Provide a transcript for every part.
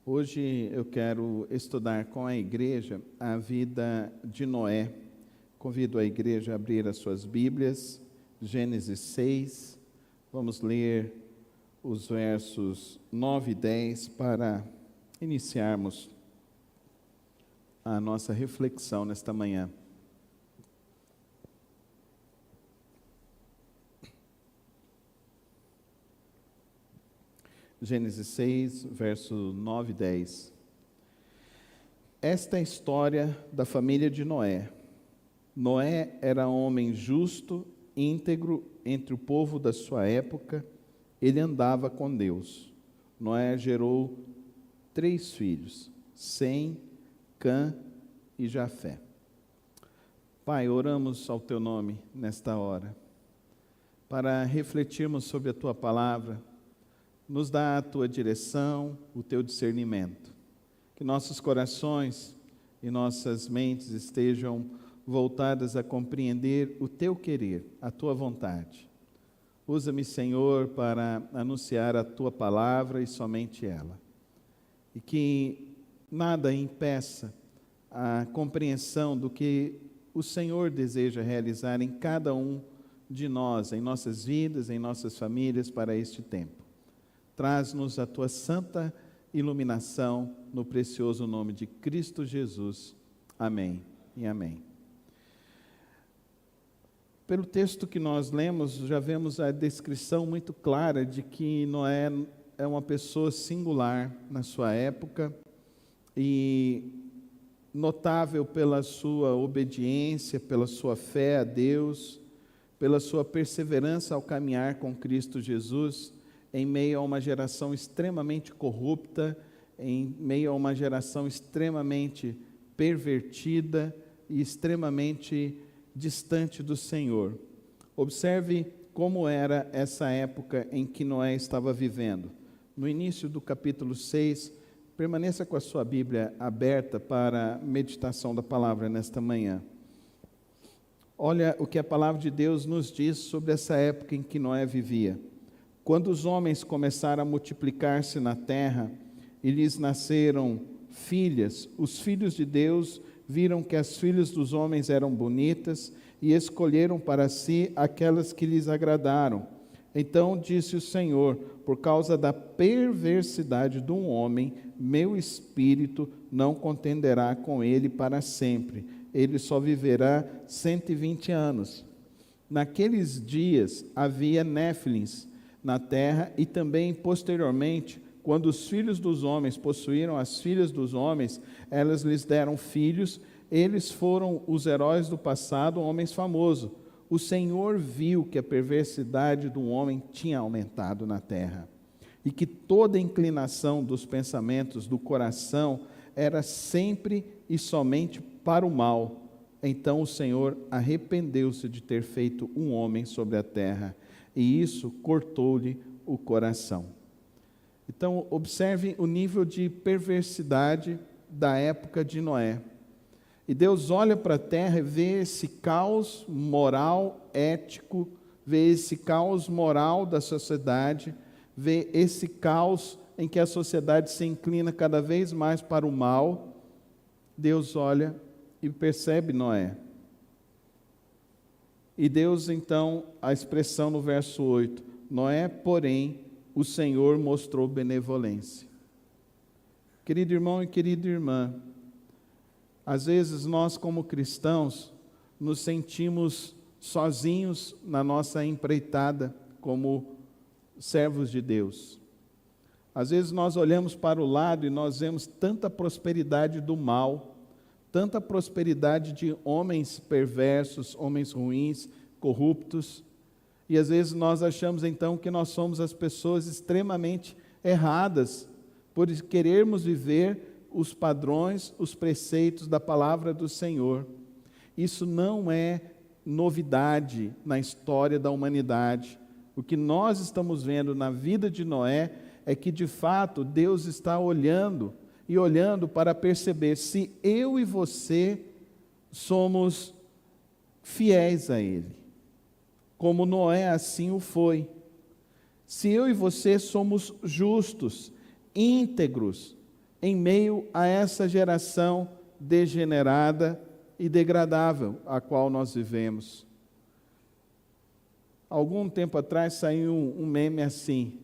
Hoje eu quero estudar com a igreja a vida de Noé. Convido a igreja a abrir as suas Bíblias, Gênesis 6. Vamos ler os versos 9 e 10 para iniciarmos a nossa reflexão nesta manhã. Gênesis 6, verso 9 e 10. Esta é a história da família de Noé. Noé era homem justo, íntegro entre o povo da sua época. Ele andava com Deus. Noé gerou 3 filhos, Sem, Cã e Jafé. Pai, oramos ao Teu nome nesta hora, para refletirmos sobre a Tua palavra. Nos dá a Tua direção, o Teu discernimento. Que nossos corações e nossas mentes estejam voltadas a compreender o Teu querer, a Tua vontade. Usa-me, Senhor, para anunciar a Tua palavra e somente ela. E que nada impeça a compreensão do que o Senhor deseja realizar em cada um de nós, em nossas vidas, em nossas famílias, para este tempo. Traz-nos a Tua santa iluminação, no precioso nome de Cristo Jesus. Amém e amém. Pelo texto que nós lemos, já vemos a descrição muito clara de que Noé é uma pessoa singular na sua época e notável pela sua obediência, pela sua fé a Deus, pela sua perseverança ao caminhar com Cristo Jesus, em meio a uma geração extremamente corrupta, em meio a uma geração extremamente pervertida e extremamente distante do Senhor. Observe como era essa época em que Noé estava vivendo. No início do capítulo 6, permaneça com a sua Bíblia aberta para a meditação da palavra nesta manhã. Olha o que a palavra de Deus nos diz sobre essa época em que Noé vivia. Quando os homens começaram a multiplicar-se na terra e lhes nasceram filhas, os filhos de Deus viram que as filhas dos homens eram bonitas e escolheram para si aquelas que lhes agradaram. Então disse o Senhor: por causa da perversidade de um homem, meu espírito não contenderá com ele para sempre. Ele só viverá 120 anos. Naqueles dias havia néfilins na terra, e também posteriormente, quando os filhos dos homens possuíram as filhas dos homens, elas lhes deram filhos. Eles foram os heróis do passado, homens famosos. O Senhor viu que a perversidade do homem tinha aumentado na terra, e que toda inclinação dos pensamentos do coração era sempre e somente para o mal. Então o Senhor arrependeu-se de ter feito um homem sobre a terra, e isso cortou-lhe o coração. Então, observe o nível de perversidade da época de Noé. E Deus olha para a terra e vê esse caos moral, ético, vê esse caos moral da sociedade, vê esse caos em que a sociedade se inclina cada vez mais para o mal. Deus olha e percebe Noé. E Deus, então, a expressão no verso 8, Noé, porém, o Senhor mostrou benevolência. Querido irmão e querida irmã, às vezes nós como cristãos nos sentimos sozinhos na nossa empreitada como servos de Deus. Às vezes nós olhamos para o lado e nós vemos tanta prosperidade do mal, tanta prosperidade de homens perversos, homens ruins, corruptos, e às vezes nós achamos então que nós somos as pessoas extremamente erradas, por querermos viver os padrões, os preceitos da palavra do Senhor. Isso não é novidade na história da humanidade. O que nós estamos vendo na vida de Noé é que de fato Deus está olhando para perceber se eu e você somos fiéis a Ele, como Noé assim o foi. Se eu e você somos justos, íntegros, em meio a essa geração degenerada e degradável a qual nós vivemos. Algum tempo atrás saiu um meme assim,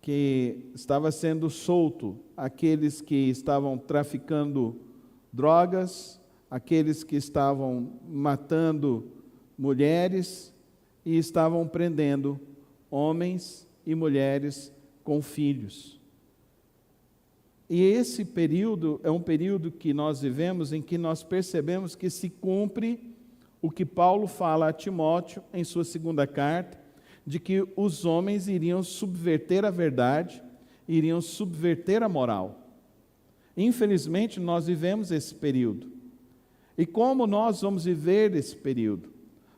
que estava sendo solto aqueles que estavam traficando drogas, aqueles que estavam matando mulheres e estavam prendendo homens e mulheres com filhos. E esse período é um período que nós vivemos em que nós percebemos que se cumpre o que Paulo fala a Timóteo em sua segunda carta, de que os homens iriam subverter a verdade, iriam subverter a moral. Infelizmente, nós vivemos esse período. E como nós vamos viver esse período?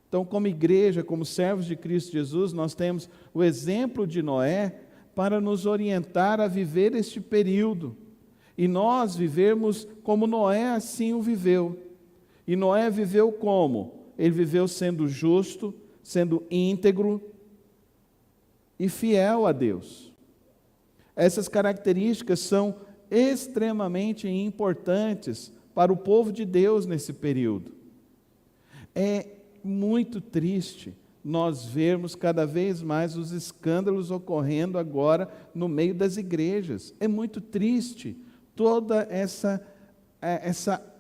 Então, como igreja, como servos de Cristo Jesus, nós temos o exemplo de Noé para nos orientar a viver este período. E nós vivermos como Noé assim o viveu. E Noé viveu como? Ele viveu sendo justo, sendo íntegro e fiel a Deus. Essas características são extremamente importantes para o povo de Deus nesse período. É muito triste nós vermos cada vez mais os escândalos ocorrendo agora no meio das igrejas. É muito triste toda essa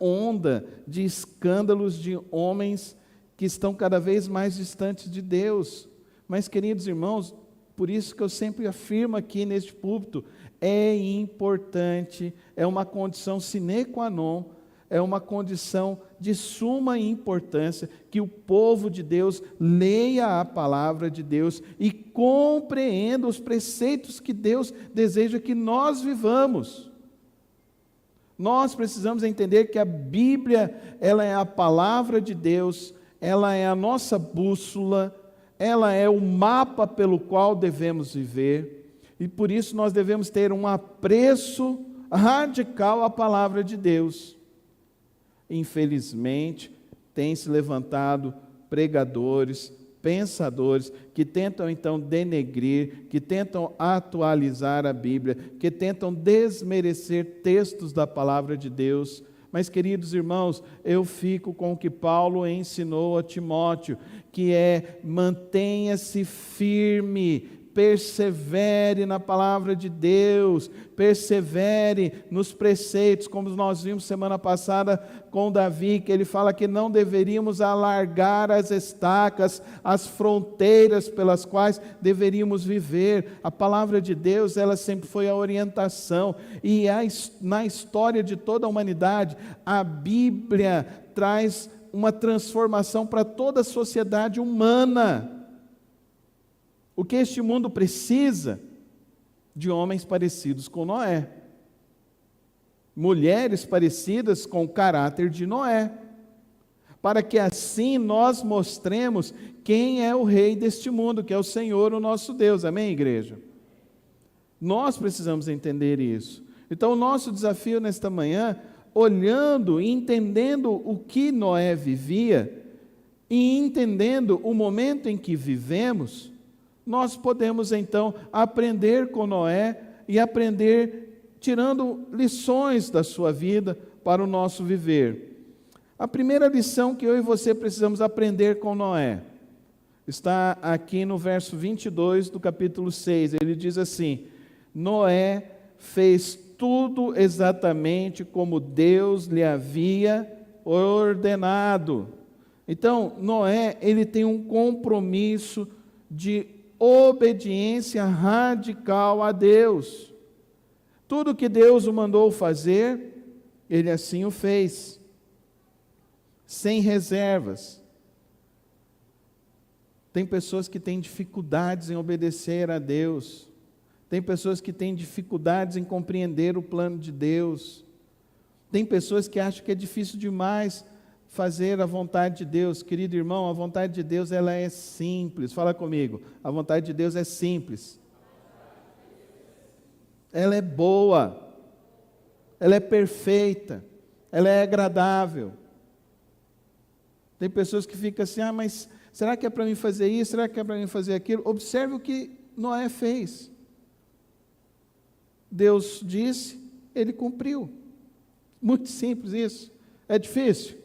onda de escândalos de homens que estão cada vez mais distantes de Deus. Mas, queridos irmãos, por isso que eu sempre afirmo aqui neste púlpito, é importante, é uma condição sine qua non, é uma condição de suma importância que o povo de Deus leia a palavra de Deus e compreenda os preceitos que Deus deseja que nós vivamos. Nós precisamos entender que a Bíblia, ela é a palavra de Deus, ela é a nossa bússola, ela é o mapa pelo qual devemos viver, e por isso nós devemos ter um apreço radical à palavra de Deus. Infelizmente, tem se levantado pregadores, pensadores, que tentam então denegrir, que tentam atualizar a Bíblia, que tentam desmerecer textos da palavra de Deus. Mas, queridos irmãos, eu fico com o que Paulo ensinou a Timóteo, que é: mantenha-se firme, persevere na palavra de Deus, persevere nos preceitos, como nós vimos semana passada com Davi, que ele fala que não deveríamos alargar as estacas, as fronteiras pelas quais deveríamos viver. A palavra de Deus, ela sempre foi a orientação, e na história de toda a humanidade, a Bíblia traz uma transformação para toda a sociedade humana. O que este mundo precisa? De homens parecidos com Noé, mulheres parecidas com o caráter de Noé, para que assim nós mostremos quem é o rei deste mundo, que é o Senhor, o nosso Deus. Amém, igreja? Nós precisamos entender isso. Então, o nosso desafio nesta manhã, olhando e entendendo o que Noé vivia, e entendendo o momento em que vivemos, nós podemos então aprender com Noé e aprender tirando lições da sua vida para o nosso viver. A primeira lição que eu e você precisamos aprender com Noé está aqui no verso 22 do capítulo 6. Ele diz assim: Noé fez tudo exatamente como Deus lhe havia ordenado. Então, Noé, ele tem um compromisso de obediência radical a Deus. Tudo que Deus o mandou fazer, ele assim o fez, sem reservas. Tem pessoas que têm dificuldades em obedecer a Deus, tem pessoas que têm dificuldades em compreender o plano de Deus, tem pessoas que acham que é difícil demais fazer a vontade de Deus. Querido irmão, a vontade de Deus, ela é simples. Fala comigo, a vontade de Deus é simples. Ela é boa, ela é perfeita, ela é agradável. Tem pessoas que ficam assim: mas será que é para mim fazer isso? Será que é para mim fazer aquilo? Observe o que Noé fez. Deus disse, ele cumpriu. Muito simples isso. É difícil?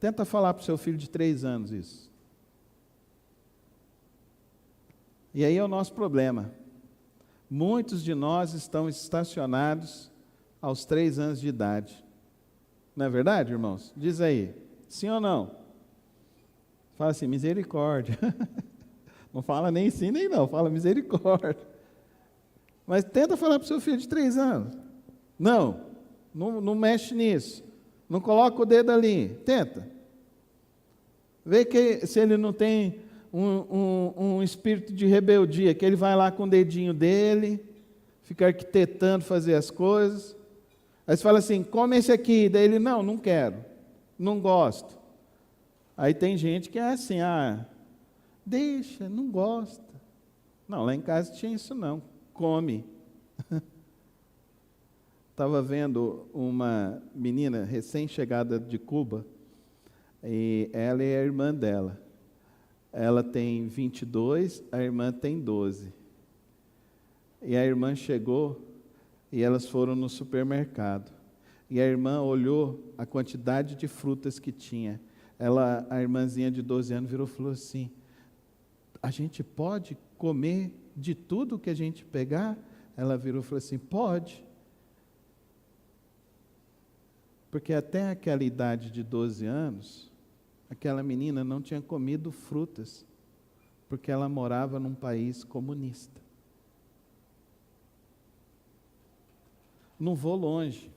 Tenta falar para o seu filho de 3 anos isso. E aí é o nosso problema. Muitos de nós estão estacionados aos 3 anos de idade. Não é verdade, irmãos? Diz aí, sim ou não? Fala assim, misericórdia. Não fala nem sim nem não, fala misericórdia. Mas tenta falar para o seu filho de 3 anos. Não mexe nisso. Não coloca o dedo ali. Tenta. Vê que se ele não tem um espírito de rebeldia, que ele vai lá com o dedinho dele, fica arquitetando fazer as coisas. Aí você fala assim, come esse aqui. Daí ele, não quero, não gosto. Aí tem gente que é assim, deixa, não gosta. Não, lá em casa tinha isso não, come. Estava vendo uma menina recém-chegada de Cuba, e ela e a irmã dela. Ela tem 22, a irmã tem 12. E a irmã chegou e elas foram no supermercado. E a irmã olhou a quantidade de frutas que tinha. A irmãzinha de 12 anos virou e falou assim, a gente pode comer de tudo que a gente pegar? Ela virou e falou assim, pode. Porque até aquela idade de 12 anos, aquela menina não tinha comido frutas, porque ela morava num país comunista. Não vou longe.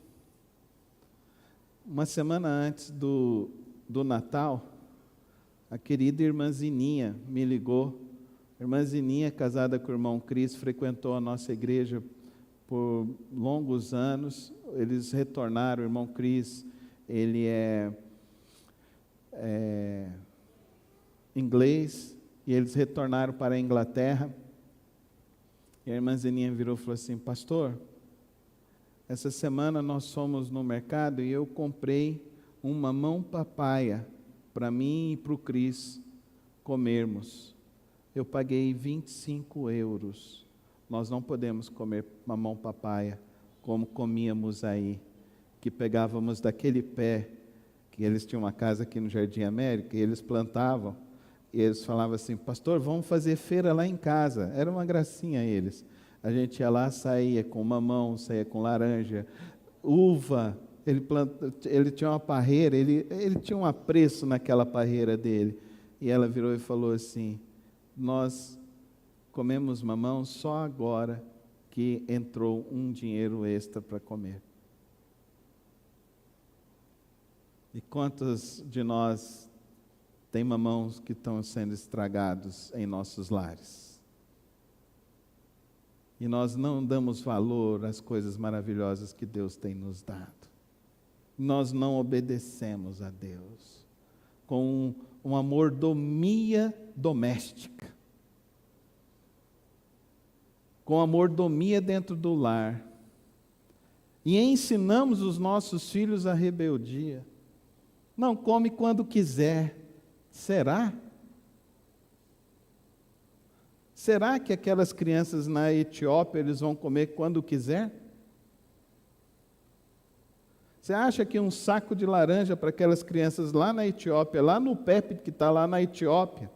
Uma semana antes do Natal, a querida irmã Zininha me ligou. A irmã Zininha, casada com o irmão Cris, frequentou a nossa igreja por longos anos. Eles retornaram, o irmão Cris, ele é inglês, e eles retornaram para a Inglaterra. E a irmã Zeninha virou e falou assim, pastor, essa semana nós fomos no mercado e eu comprei um mamão papaya para mim e para o Cris comermos. Eu paguei 25 euros. Nós não podemos comer mamão papaya como comíamos aí, que pegávamos daquele pé, que eles tinham uma casa aqui no Jardim América, e eles plantavam, e eles falavam assim, pastor, vamos fazer feira lá em casa. Era uma gracinha eles. A gente ia lá, saía com mamão, saía com laranja, uva. Ele tinha uma parreira, ele tinha um apreço naquela parreira dele. E ela virou e falou assim, nós comemos mamão só agora que entrou um dinheiro extra para comer. E quantos de nós tem mamãos que estão sendo estragados em nossos lares? E nós não damos valor às coisas maravilhosas que Deus tem nos dado. Nós não obedecemos a Deus com uma mordomia doméstica, com a mordomia dentro do lar, e ensinamos os nossos filhos a rebeldia. Não come quando quiser. Será? Será que aquelas crianças na Etiópia eles vão comer quando quiser? Você acha que um saco de laranja para aquelas crianças lá na Etiópia, lá no PEP que está lá na Etiópia,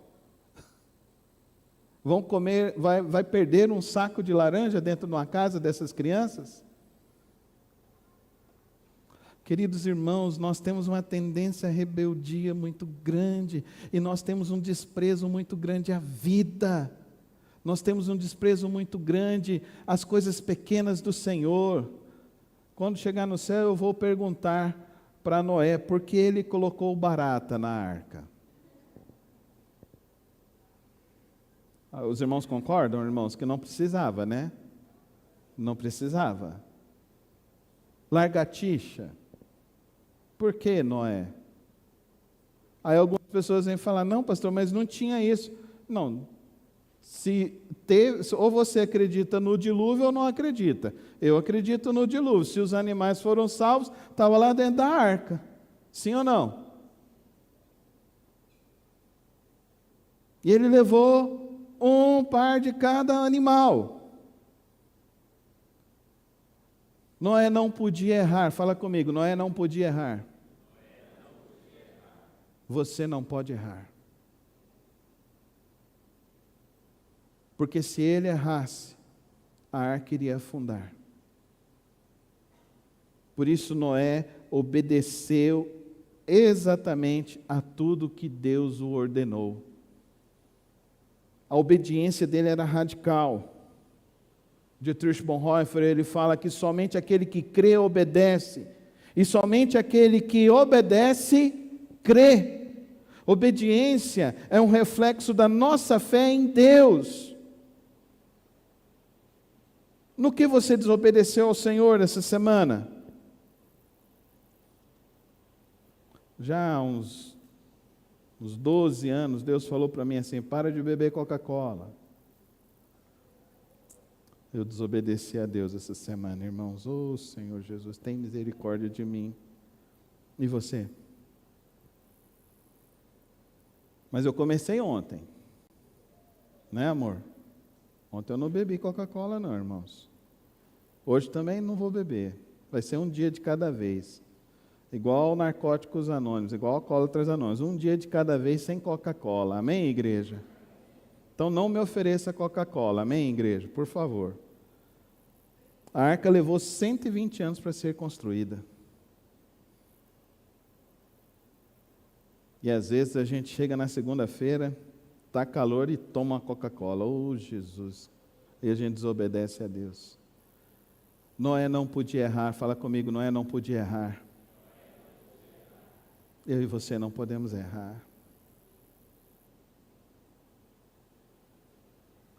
vão comer, vai perder um saco de laranja dentro de uma casa dessas crianças? Queridos irmãos, nós temos uma tendência à rebeldia muito grande, e nós temos um desprezo muito grande à vida. Nós temos um desprezo muito grande às coisas pequenas do Senhor. Quando chegar no céu, eu vou perguntar para Noé, por que ele colocou barata na arca? Os irmãos concordam, irmãos, que não precisava, né? Não precisava. Lagartixa. Por que, Noé? Aí algumas pessoas vêm falar, não, pastor, mas não tinha isso. Não, ou você acredita no dilúvio ou não acredita. Eu acredito no dilúvio. Se os animais foram salvos, estava lá dentro da arca. Sim ou não? E ele levou um par de cada animal. Noé não podia errar. Fala comigo, Noé não podia errar. Você não pode errar. Porque se ele errasse, a arca iria afundar. Por isso Noé obedeceu exatamente a tudo que Deus o ordenou. A obediência dele era radical. Dietrich Bonhoeffer, ele fala que somente aquele que crê obedece, e somente aquele que obedece crê. Obediência é um reflexo da nossa fé em Deus. No que você desobedeceu ao Senhor essa semana? Já há uns 12 anos, Deus falou para mim assim: para de beber Coca-Cola. Eu desobedeci a Deus essa semana, irmãos. Oh, Senhor Jesus, tem misericórdia de mim. E você? Mas eu comecei ontem. Né, amor? Ontem eu não bebi Coca-Cola não, irmãos. Hoje também não vou beber. Vai ser um dia de cada vez. Igual Narcóticos Anônimos, igual Alcoólatras Anônimos. Um dia de cada vez sem Coca-Cola. Amém, igreja? Então não me ofereça Coca-Cola. Amém, igreja? Por favor. A arca levou 120 anos para ser construída. E às vezes a gente chega na segunda-feira, está calor e toma uma Coca-Cola. Oh, Jesus! E a gente desobedece a Deus. Noé não podia errar. Fala comigo, Noé não podia errar. Eu e você não podemos errar.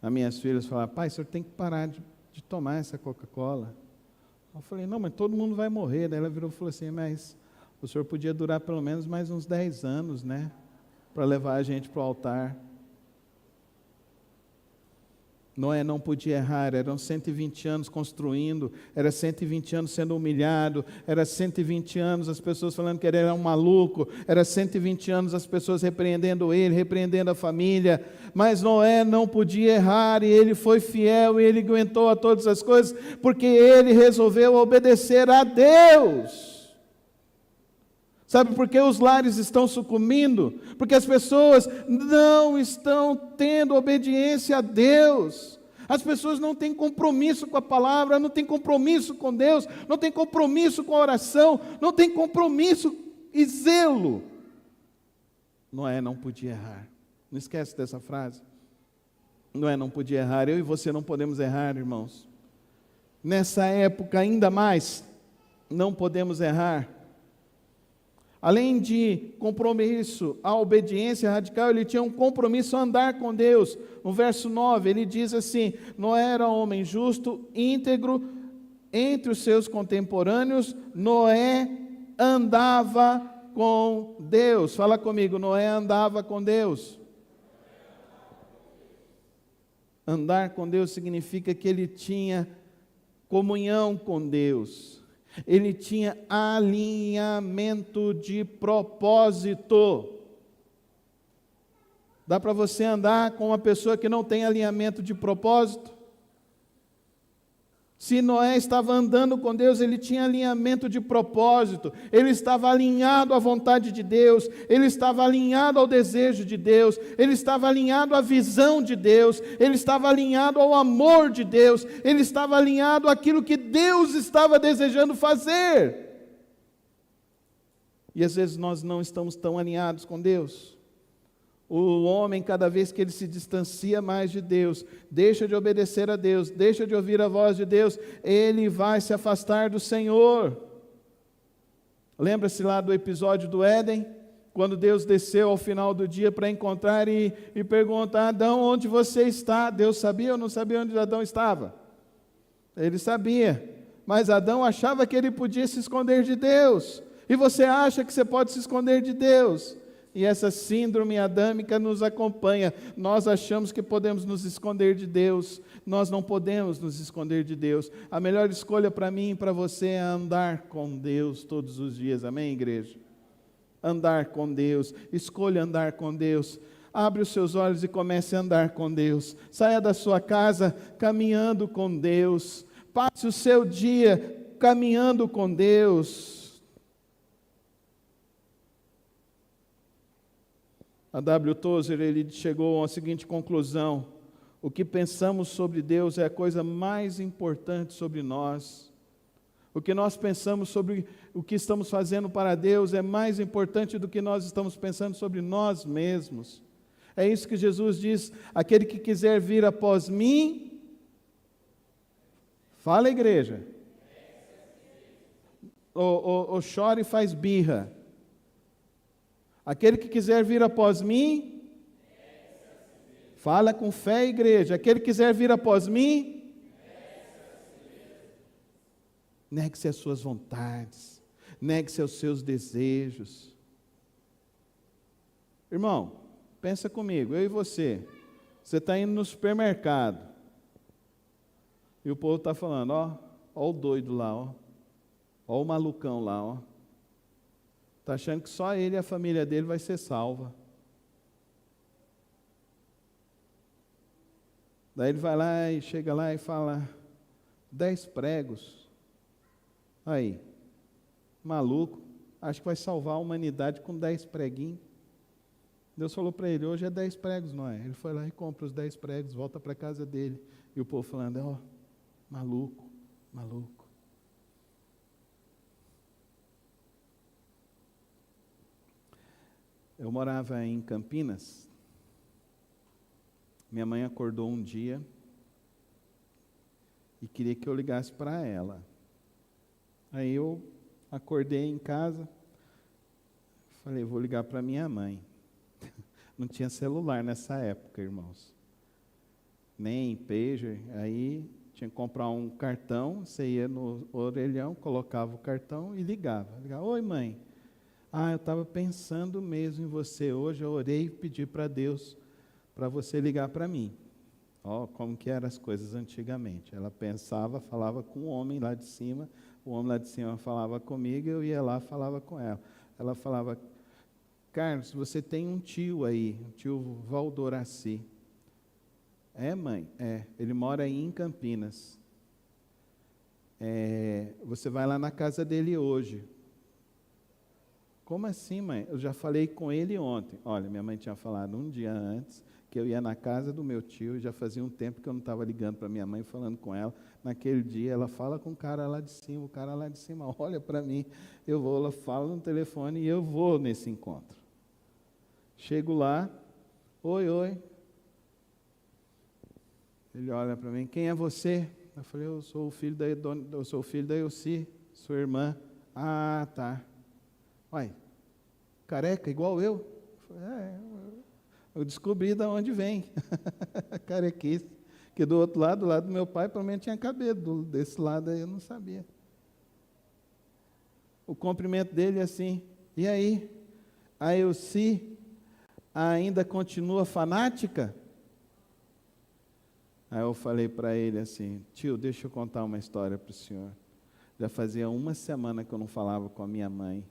As minhas filhas falaram: pai, o senhor tem que parar de tomar essa Coca-Cola. Eu falei: não, mas todo mundo vai morrer. Daí ela virou e falou assim: mas o senhor podia durar pelo menos mais uns 10 anos, né? Para levar a gente para o altar. Noé não podia errar, eram 120 anos construindo, era 120 anos sendo humilhado, era 120 anos as pessoas falando que ele era um maluco, era 120 anos as pessoas repreendendo ele, repreendendo a família, mas Noé não podia errar, e ele foi fiel, e ele aguentou a todas as coisas, porque ele resolveu obedecer a Deus. Sabe por que os lares estão sucumbindo? Porque as pessoas não estão tendo obediência a Deus. As pessoas não têm compromisso com a palavra, não têm compromisso com Deus, não têm compromisso com a oração, não têm compromisso e zelo. Noé não podia errar. Não esquece dessa frase. Noé não podia errar. Eu e você não podemos errar, irmãos. Nessa época ainda mais, não podemos errar. Além de compromisso, a obediência radical, ele tinha um compromisso a andar com Deus. No verso 9, ele diz assim: Noé era homem justo, íntegro, entre os seus contemporâneos, Noé andava com Deus. Fala comigo, Noé andava com Deus. Andar com Deus significa que ele tinha comunhão com Deus. Ele tinha alinhamento de propósito. Dá para você andar com uma pessoa que não tem alinhamento de propósito? Se Noé estava andando com Deus, ele tinha alinhamento de propósito, ele estava alinhado à vontade de Deus, ele estava alinhado ao desejo de Deus, ele estava alinhado à visão de Deus, ele estava alinhado ao amor de Deus, ele estava alinhado àquilo que Deus estava desejando fazer. E às vezes nós não estamos tão alinhados com Deus. O homem, cada vez que ele se distancia mais de Deus, deixa de obedecer a Deus, deixa de ouvir a voz de Deus, ele vai se afastar do Senhor. Lembra-se lá do episódio do Éden? Quando Deus desceu ao final do dia para encontrar e perguntar: Adão, onde você está? Deus sabia ou não sabia onde Adão estava? Ele sabia, mas Adão achava que ele podia se esconder de Deus. E você acha que você pode se esconder de Deus? E essa síndrome adâmica nos acompanha. Nós achamos que podemos nos esconder de Deus. Nós não podemos nos esconder de Deus. A melhor escolha para mim e para você é andar com Deus todos os dias. Amém, igreja? Andar com Deus. Escolha andar com Deus. Abre os seus olhos e comece a andar com Deus. Saia da sua casa caminhando com Deus. Passe o seu dia caminhando com Deus. A W. Tozer, ele chegou à seguinte conclusão: o que pensamos sobre Deus é a coisa mais importante sobre nós. O que nós pensamos sobre o que estamos fazendo para Deus é mais importante do que nós estamos pensando sobre nós mesmos. É isso que Jesus diz: aquele que quiser vir após mim, fala, igreja, ou chora e faz birra. Aquele que quiser vir após mim, fala com fé, igreja. Aquele que quiser vir após mim, negue-se as suas vontades, negue-se aos seus desejos. Irmão, pensa comigo, eu e você está indo no supermercado, e o povo está falando, ó o doido lá, ó o malucão lá, ó. Está achando que só ele e a família dele vai ser salva. Daí ele vai lá e chega lá e fala, 10 pregos. Aí, maluco, acho que vai salvar a humanidade com 10 preguinhos. Deus falou para ele, hoje é 10 pregos, não é? Ele foi lá e compra os 10 pregos, volta para a casa dele. E o povo falando, ó, maluco, maluco. Eu morava em Campinas. Minha mãe acordou um dia e queria que eu ligasse para ela. Aí eu acordei em casa, falei, vou ligar para minha mãe. Não tinha celular nessa época, irmãos. Nem pager. Aí tinha que comprar um cartão, você ia no orelhão, colocava o cartão e ligava. Oi, mãe. Eu estava pensando mesmo em você hoje, eu orei e pedi para Deus para você ligar para mim. Ó, como que eram as coisas antigamente. Ela pensava, falava com o homem lá de cima, o homem lá de cima falava comigo, eu ia lá, falava com ela. Ela falava, Carlos, você tem um tio aí, o tio Valdoraci. É, mãe? É, ele mora aí em Campinas. Você vai lá na casa dele hoje. Como assim, mãe? Eu já falei com ele ontem. Olha, minha mãe tinha falado um dia antes que eu ia na casa do meu tio, e já fazia um tempo que eu não estava ligando para minha mãe, falando com ela. Naquele dia, ela fala com o cara lá de cima, o cara lá de cima olha para mim, eu vou, ela fala no telefone e eu vou nesse encontro. Chego lá, oi. Ele olha para mim, quem é você? Eu falei, eu sou o filho da Elci, sua irmã. Ah, tá. Uai, careca igual eu? Eu descobri de onde vem, carequice. Que do outro lado, do lado do meu pai, pelo menos tinha cabelo, desse lado aí eu não sabia. O cumprimento dele é assim, e aí? A Elci ainda continua fanática? Aí eu falei para ele assim, tio, deixa eu contar uma história para o senhor. Já fazia uma semana que eu não falava com a minha mãe.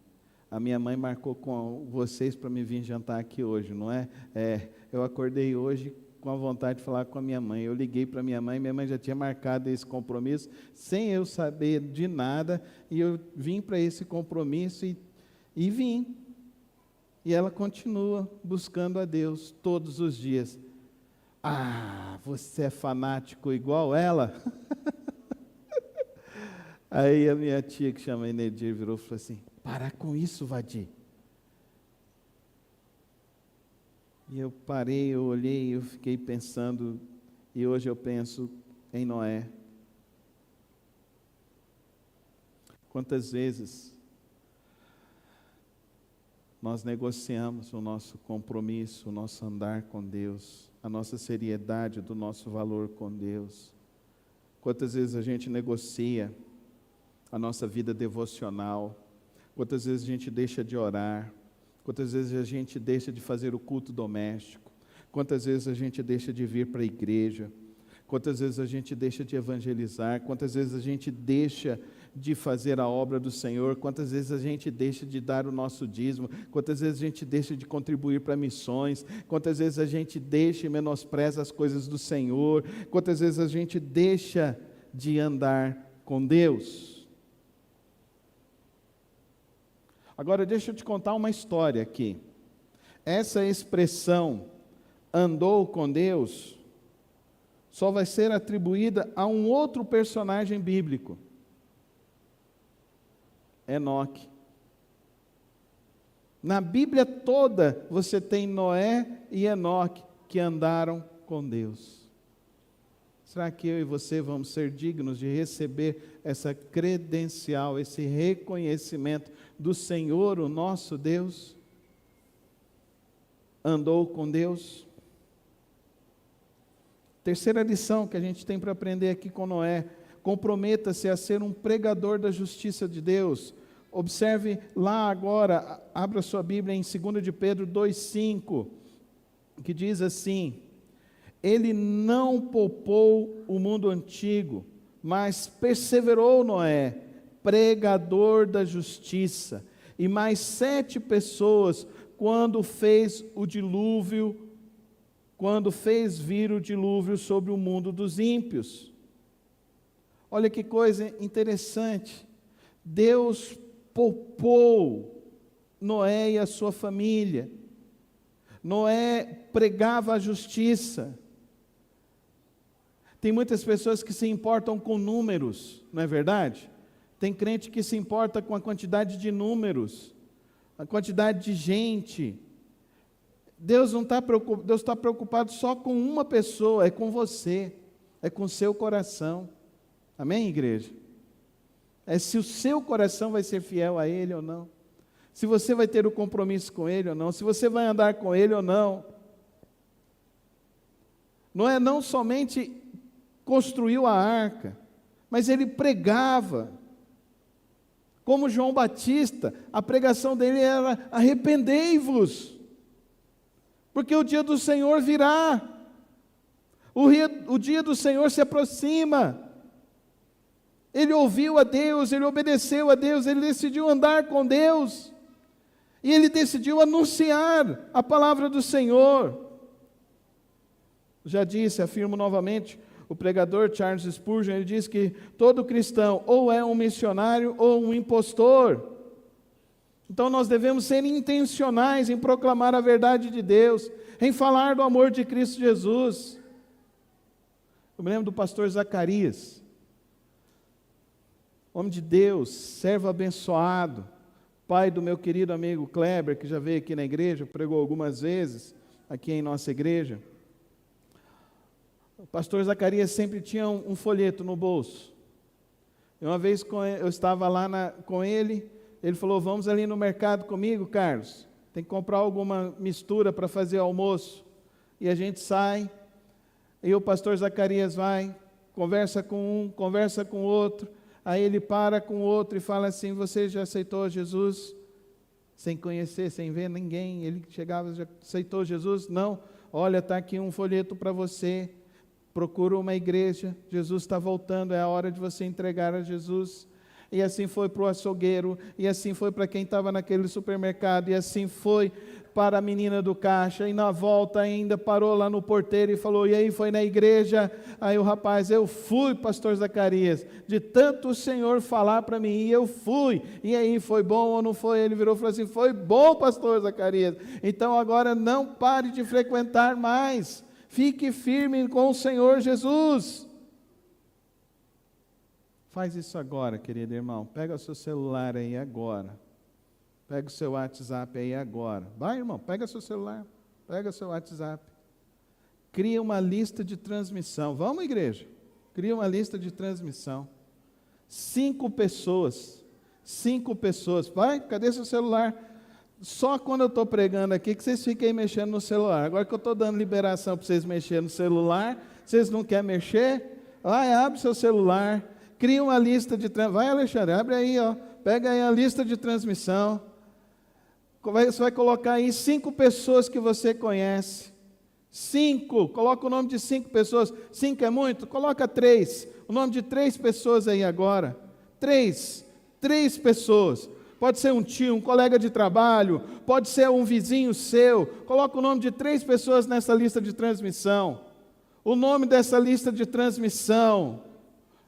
A minha mãe marcou com vocês para me vir jantar aqui hoje, não é? Eu acordei hoje com a vontade de falar com a minha mãe. Eu liguei para minha mãe já tinha marcado esse compromisso, sem eu saber de nada, e eu vim para esse compromisso e vim. E ela continua buscando a Deus todos os dias. Você é fanático igual ela? Aí a minha tia, que chama Enedir, virou e falou assim, para com isso, Vadir. E eu parei, eu olhei, eu fiquei pensando, e hoje eu penso em Noé. Quantas vezes nós negociamos o nosso compromisso, o nosso andar com Deus, a nossa seriedade do nosso valor com Deus. Quantas vezes a gente negocia a nossa vida devocional, quantas vezes a gente deixa de orar, quantas vezes a gente deixa de fazer o culto doméstico, quantas vezes a gente deixa de vir para a igreja, quantas vezes a gente deixa de evangelizar, quantas vezes a gente deixa de fazer a obra do Senhor, quantas vezes a gente deixa de dar o nosso dízimo, quantas vezes a gente deixa de contribuir para missões, quantas vezes a gente deixa e menospreza as coisas do Senhor, quantas vezes a gente deixa de andar com Deus. Agora, deixa eu te contar uma história aqui. Essa expressão, andou com Deus, só vai ser atribuída a um outro personagem bíblico, Enoque. Na Bíblia toda, você tem Noé e Enoque, que andaram com Deus. Será que eu e você vamos ser dignos de receber essa credencial, esse reconhecimento do Senhor, o nosso Deus? Andou com Deus? Terceira lição que a gente tem para aprender aqui com Noé: comprometa-se a ser um pregador da justiça de Deus. Observe lá agora, abra sua Bíblia em 2 de Pedro 2,5, que diz assim: ele não poupou o mundo antigo, mas perseverou Noé, pregador da justiça, e mais 7 pessoas, quando fez vir o dilúvio sobre o mundo dos ímpios. Olha que coisa interessante, Deus poupou Noé e a sua família. Noé pregava a justiça. Tem muitas pessoas que se importam com números, não é verdade? Tem crente que se importa com a quantidade de números, a quantidade de gente. Deus não está preocupado, Deus está preocupado só com uma pessoa, é com você, é com o seu coração. Amém, igreja? É se o seu coração vai ser fiel a Ele ou não, se você vai ter o compromisso com Ele ou não, se você vai andar com Ele ou não. Noé não somente construiu a arca, mas ele pregava. Como João Batista, a pregação dele era: arrependei-vos, porque o dia do Senhor virá, o dia do Senhor se aproxima. Ele ouviu a Deus, ele obedeceu a Deus, ele decidiu andar com Deus, e ele decidiu anunciar a palavra do Senhor. Já disse, afirmo novamente, o pregador Charles Spurgeon, ele diz que todo cristão ou é um missionário ou um impostor. Então nós devemos ser intencionais em proclamar a verdade de Deus, em falar do amor de Cristo Jesus. Eu me lembro do pastor Zacarias, homem de Deus, servo abençoado, pai do meu querido amigo Kleber, que já veio aqui na igreja, pregou algumas vezes aqui em nossa igreja. O pastor Zacarias sempre tinha um folheto no bolso. E uma vez eu estava lá com ele, ele falou: vamos ali no mercado comigo, Carlos, tem que comprar alguma mistura para fazer almoço. E a gente sai, e o pastor Zacarias vai, conversa com um, conversa com o outro, aí ele para com o outro e fala assim: você já aceitou Jesus? Sem conhecer, sem ver ninguém, ele chegava: já aceitou Jesus? Não. Olha, está aqui um folheto para você, procura uma igreja, Jesus está voltando, é a hora de você entregar a Jesus. E assim foi para o açougueiro, e assim foi para quem estava naquele supermercado, e assim foi para a menina do caixa, e na volta ainda parou lá no porteiro e falou: e aí, foi na igreja? Aí o rapaz: eu fui, pastor Zacarias, de tanto o Senhor falar para mim, e eu fui. E aí, foi bom ou não foi? Ele virou e falou assim: foi bom, pastor Zacarias, então agora não pare de frequentar mais, fique firme com o Senhor Jesus. Faz isso agora, querido irmão. Pega o seu celular aí agora. Pega o seu WhatsApp aí agora. Vai, irmão, pega o seu celular. Pega o seu WhatsApp. Cria uma lista de transmissão. Vamos, igreja? Cria uma lista de transmissão. 5 pessoas. 5 pessoas. Vai, cadê seu celular? Só quando eu estou pregando aqui que vocês ficam aí mexendo no celular. Agora que eu estou dando liberação para vocês mexerem no celular, vocês não querem mexer? Vai, abre seu celular. Cria uma lista de transmissão. Vai, Alexandre, abre aí, ó. Pega aí a lista de transmissão. Você vai colocar aí 5 pessoas que você conhece. 5, coloca o nome de 5 pessoas. 5 é muito? Coloca 3. O nome de 3 pessoas aí agora. 3 pessoas. Pode ser um tio, um colega de trabalho, pode ser um vizinho seu. Coloca o nome de 3 pessoas nessa lista de transmissão. O nome dessa lista de transmissão: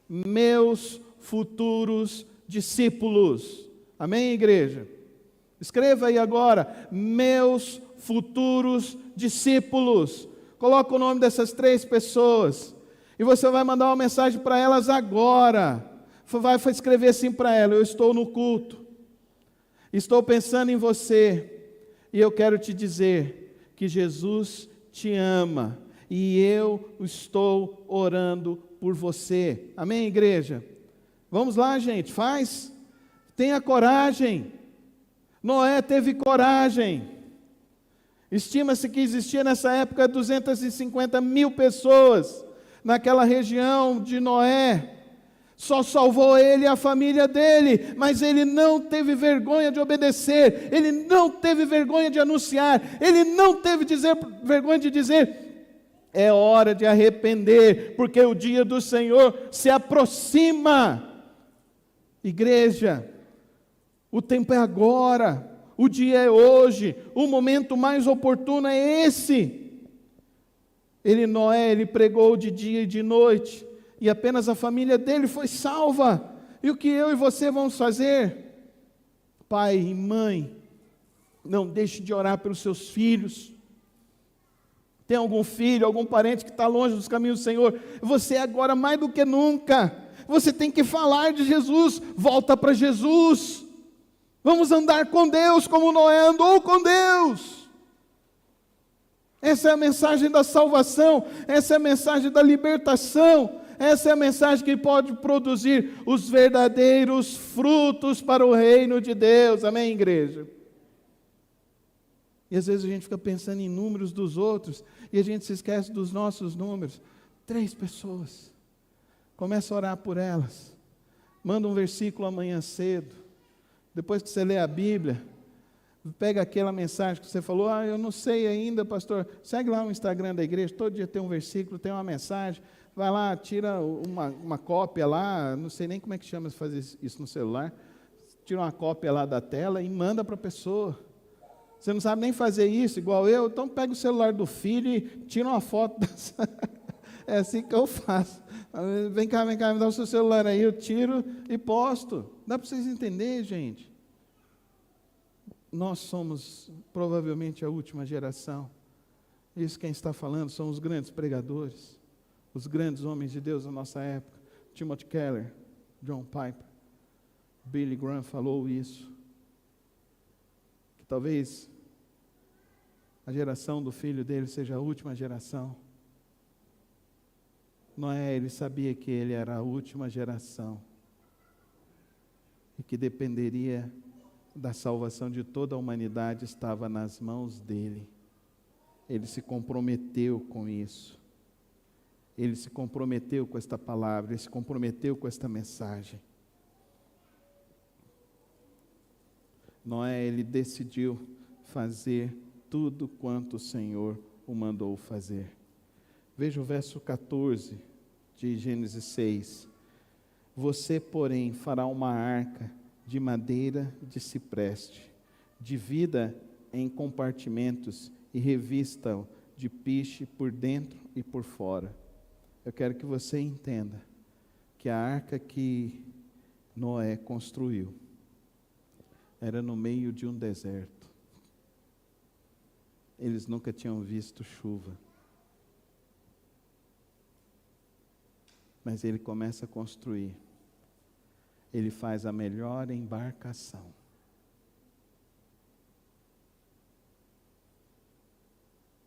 meus futuros discípulos. Amém, igreja? Escreva aí agora, meus futuros discípulos. Coloca o nome dessas 3 pessoas. E você vai mandar uma mensagem para elas agora. Vai escrever assim para ela: eu estou no culto. Estou pensando em você. E eu quero te dizer que Jesus te ama. E eu estou orando por você. Amém, igreja? Vamos lá, gente, faz. Tenha coragem. Noé teve coragem. Estima-se que existia nessa época 250 mil pessoas naquela região de Noé. Só salvou ele e a família dele, mas ele não teve vergonha de obedecer, ele não teve vergonha de anunciar, ele não teve vergonha de dizer: é hora de arrepender, porque o dia do Senhor se aproxima. Igreja, o tempo é agora, o dia é hoje, o momento mais oportuno é esse. Noé, ele pregou de dia e de noite, e apenas a família dele foi salva. E o que eu e você vamos fazer? Pai e mãe, não deixe de orar pelos seus filhos. Tem algum filho, algum parente que está longe dos caminhos do Senhor? Você agora mais do que nunca, você tem que falar de Jesus. Volta para Jesus. Vamos andar com Deus como Noé andou com Deus. Essa é a mensagem da salvação, essa é a mensagem da libertação, essa é a mensagem que pode produzir os verdadeiros frutos para o reino de Deus. Amém, igreja? E às vezes a gente fica pensando em números dos outros e a gente se esquece dos nossos números. 3 pessoas. Começa a orar por elas. Manda um versículo amanhã cedo. Depois que você lê a Bíblia, pega aquela mensagem que você falou: eu não sei ainda, pastor. Segue lá no Instagram da igreja, todo dia tem um versículo, tem uma mensagem. Vai lá, tira uma cópia lá, não sei nem como é que chama fazer isso no celular. Tira uma cópia lá da tela e manda para a pessoa. Você não sabe nem fazer isso, igual eu, então pega o celular do filho e tira uma foto dessa. É assim que eu faço. Vem cá, me dá o seu celular aí, eu tiro e posto. Dá para vocês entenderem, gente? Nós somos provavelmente a última geração. Isso quem está falando são os grandes pregadores, os grandes homens de Deus da nossa época. Timothy Keller, John Piper, Billy Graham falou isso. Que talvez a geração do filho dele seja a última geração. Noé, ele sabia que ele era a última geração e que dependeria da salvação de toda a humanidade, estava nas mãos dele. Ele se comprometeu com isso. Ele se comprometeu com esta palavra, ele se comprometeu com esta mensagem. Noé, ele decidiu fazer tudo quanto o Senhor o mandou fazer. Veja o verso 14 de Gênesis 6. Você, porém, fará uma arca de madeira de cipreste, divida em compartimentos e revista-o de piche por dentro e por fora. Eu quero que você entenda que a arca que Noé construiu era no meio de um deserto. Eles nunca tinham visto chuva. Mas ele começa a construir. Ele faz a melhor embarcação.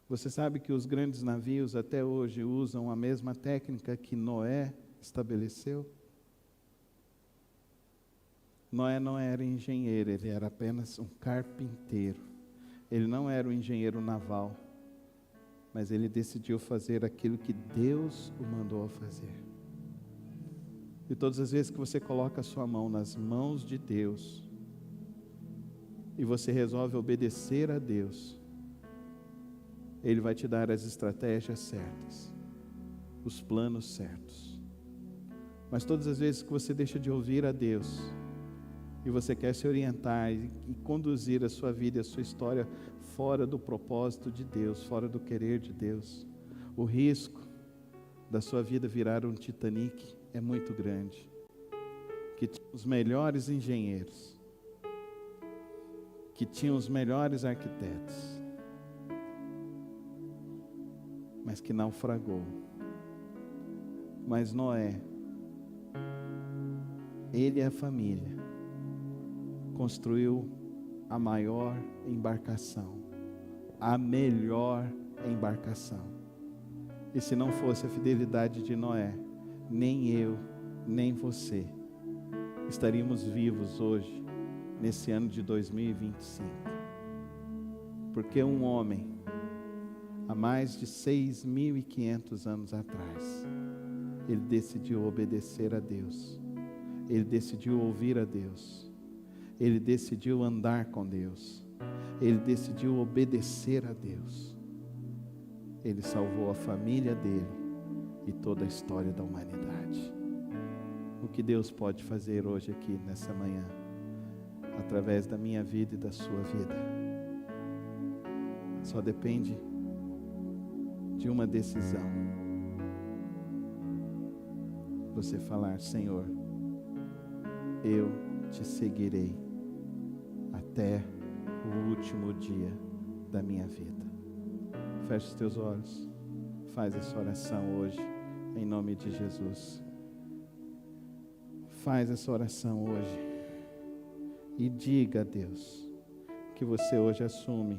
Você sabe que os grandes navios até hoje usam a mesma técnica que Noé estabeleceu? Noé não era engenheiro, ele era apenas um carpinteiro. Ele não era um engenheiro naval, mas ele decidiu fazer aquilo que Deus o mandou a fazer. E todas as vezes que você coloca a sua mão nas mãos de Deus, e você resolve obedecer a Deus, Ele vai te dar as estratégias certas, os planos certos. Mas todas as vezes que você deixa de ouvir a Deus, e você quer se orientar e conduzir a sua vida e a sua história fora do propósito de Deus, fora do querer de Deus, o risco da sua vida virar um Titanic é muito grande. Que os melhores engenheiros que tinha os melhores arquitetos, mas que naufragou. Mas Noé, ele e a família, construiu a maior embarcação, a melhor embarcação. E se não fosse a fidelidade de Noé, nem eu, nem você, estaríamos vivos hoje, nesse ano de 2025. Porque um homem, há mais de 6.500 anos atrás, ele decidiu obedecer a Deus, ele decidiu ouvir a Deus, ele decidiu andar com Deus, ele decidiu obedecer a Deus. Ele salvou a família dele e toda a história da humanidade. O que Deus pode fazer hoje aqui, nessa manhã, através da minha vida e da sua vida, só depende de uma decisão. Você falar: Senhor, eu te seguirei até o último dia da minha vida. Feche os teus olhos, faz essa oração hoje, em nome de Jesus. Faz essa oração hoje e diga a Deus que você hoje assume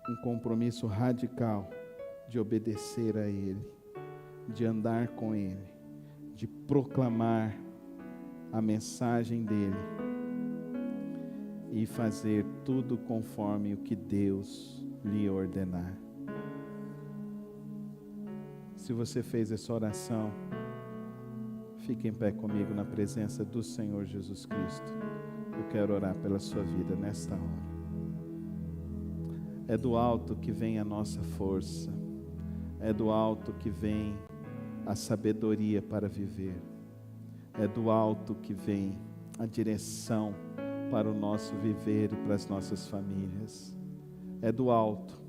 um compromisso radical de obedecer a Ele, de andar com Ele, de proclamar a mensagem dEle e fazer tudo conforme o que Deus lhe ordenar. Se você fez essa oração, fique em pé comigo na presença do Senhor Jesus Cristo. Eu quero orar pela sua vida nesta hora. É do alto que vem a nossa força, é do alto que vem a sabedoria para viver, é do alto que vem a direção para o nosso viver e para as nossas famílias. É do alto.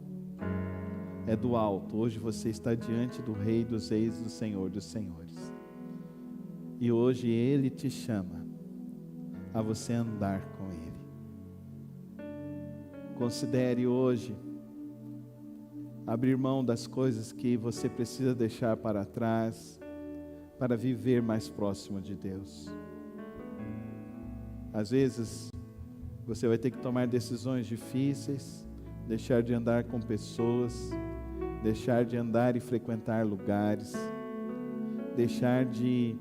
É do alto. Hoje você está diante do Rei dos Reis, do Senhor dos Senhores. E hoje Ele te chama a você andar com Ele. Considere hoje abrir mão das coisas que você precisa deixar para trás, para viver mais próximo de Deus. Às vezes, você vai ter que tomar decisões difíceis, deixar de andar com pessoas, deixar de andar e frequentar lugares, deixar de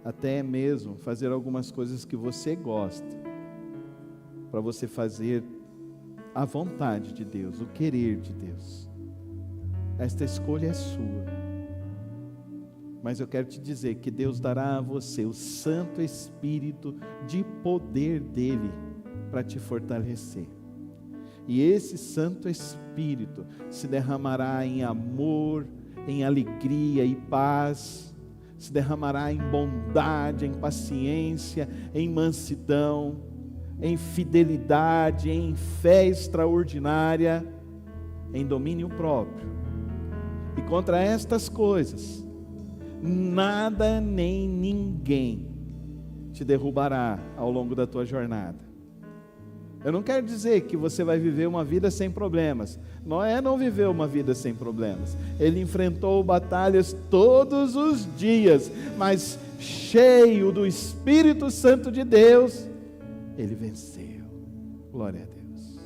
até mesmo fazer algumas coisas que você gosta, para você fazer a vontade de Deus, o querer de Deus. Esta escolha é sua, mas eu quero te dizer que Deus dará a você o Santo Espírito de poder dEle para te fortalecer. E esse Santo Espírito se derramará em amor, em alegria e paz, se derramará em bondade, em paciência, em mansidão, em fidelidade, em fé extraordinária, em domínio próprio. E contra estas coisas, nada nem ninguém te derrubará ao longo da tua jornada. Eu não quero dizer que você vai viver uma vida sem problemas. Noé não viveu uma vida sem problemas. Ele enfrentou batalhas todos os dias, mas cheio do Espírito Santo de Deus, ele venceu. Glória a Deus.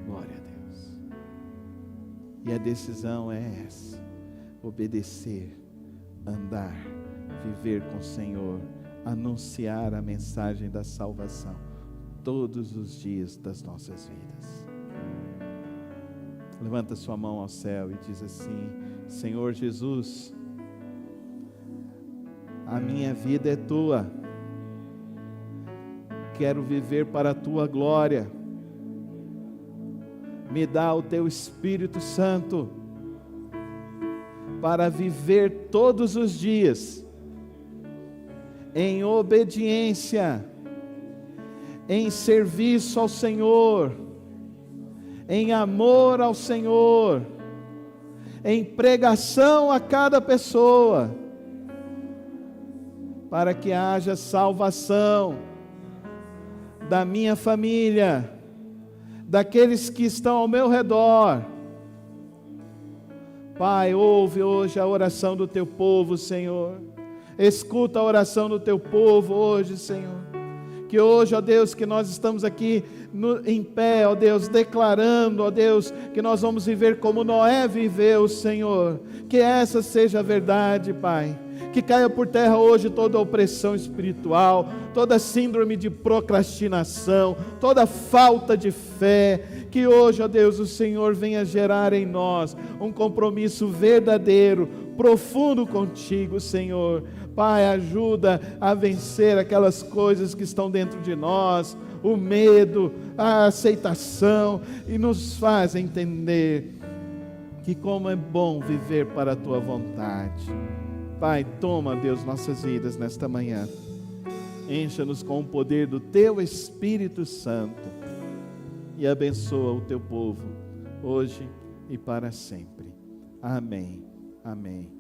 Glória a Deus. E a decisão é essa: obedecer, andar, viver com o Senhor, anunciar a mensagem da salvação todos os dias das nossas vidas. Levanta sua mão ao céu e diz assim: Senhor Jesus, a minha vida é tua, quero viver para a tua glória, me dá o teu Espírito Santo, para viver todos os dias, em obediência, em serviço ao Senhor, em amor ao Senhor, em pregação a cada pessoa, para que haja salvação da minha família, daqueles que estão ao meu redor. Pai, ouve hoje a oração do teu povo, Senhor. Escuta a oração do teu povo hoje, Senhor. Que hoje, ó Deus, que nós estamos aqui em pé, ó Deus, declarando, ó Deus, que nós vamos viver como Noé viveu, Senhor. Que essa seja a verdade, Pai. Que caia por terra hoje toda opressão espiritual, toda síndrome de procrastinação, toda falta de fé. Que hoje, ó Deus, o Senhor venha gerar em nós um compromisso verdadeiro, profundo contigo, Senhor. Pai, ajuda a vencer aquelas coisas que estão dentro de nós, o medo, a aceitação, e nos faz entender que como é bom viver para a Tua vontade. Pai, toma, Deus, nossas vidas nesta manhã. Encha-nos com o poder do Teu Espírito Santo e abençoa o Teu povo, hoje e para sempre. Amém. Amém.